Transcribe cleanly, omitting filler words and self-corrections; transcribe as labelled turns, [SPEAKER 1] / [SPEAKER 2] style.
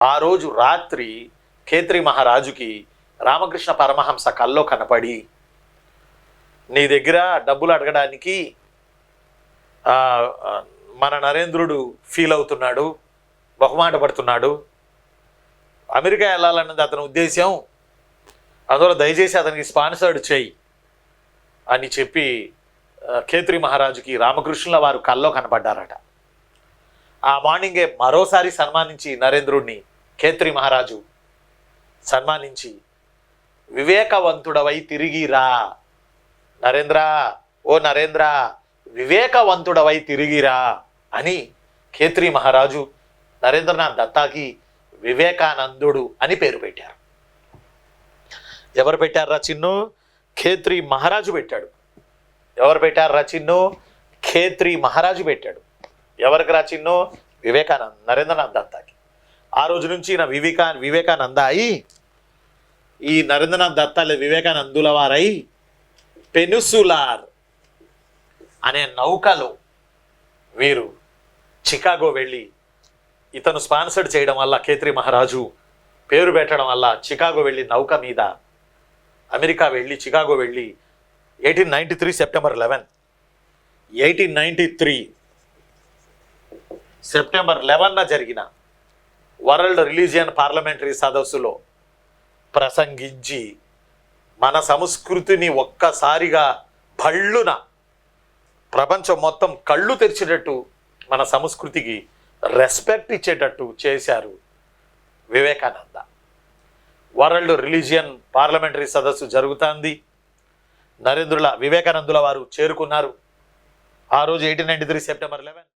[SPEAKER 1] ఆ రోజు రాత్రి ఖేత్రి మహారాజుకి రామకృష్ణ పరమహంస కల్లో కనపడి, నీ దగ్గర డబ్బులు అడగడానికి మన నరేంద్రుడు ఫీల్ అవుతున్నాడు, బహుమాట పడుతున్నాడు, అమెరికా వెళ్ళాలన్నది అతని ఉద్దేశం, అందువల్ల దయచేసి అతనికి స్పాన్సర్డ్ చేయి అని చెప్పి ఖేత్రి మహారాజుకి రామకృష్ణుల వారు కల్లో కనపడ్డారట. ఆ మార్నింగే మరోసారి సన్మానించి నరేంద్రుడిని ఖేత్రి మహారాజు సన్మానించి, వివేకవంతుడవై తిరిగిరా నరేంద్ర, ఓ నరేంద్ర వివేకవంతుడవై తిరిగిరా అని ఖేత్రి మహారాజు నరేంద్రనాథ్ దత్తాకి వివేకానందుడు అని పేరు పెట్టారు. ఎవరు పెట్టారు రా చిన్ను? ఖేత్రి మహారాజు పెట్టాడు. ఎవరు పెట్టారు రా చిన్ను? ఖేత్రి మహారాజు పెట్టాడు. ఎవరికి రా చిన్ను? నరేంద్రనాథ్ దత్తాకి. ఆ రోజు నుంచి నా వివేకానంద అయి, ఈ నరేంద్రనాథ్ దత్తా వివేకానందుల వారై పెనుసులార్ అనే నౌకలో వీరు చికాగో వెళ్ళి, ఇతను స్పాన్సర్డ్ చేయడం వల్ల ఖేత్రి మహారాజు పేరు పెట్టడం వల్ల చికాగో వెళ్ళి నౌక మీద అమెరికా వెళ్ళి చికాగో వెళ్ళి 1893 సెప్టెంబర్ 11 1893 సెప్టెంబర్ 11న జరిగిన వరల్డ్ రిలీజియన్ పార్లమెంటరీ సదస్సులో ప్రసంగించి మన సంస్కృతిని ఒక్కసారిగా భళ్ళున ప్రపంచం మొత్తం కళ్ళు తెరిచేటట్టు, మన సంస్కృతికి రెస్పెక్ట్ ఇచ్చేటట్టు చేశారు వివేకానంద. వరల్డ్ రిలీజియన్ పార్లమెంటరీ సదస్సు జరుగుతుంది. వివేకానందుల వారు చేరుకున్నారు. ఆ రోజు 1893 సెప్టెంబర్ 11.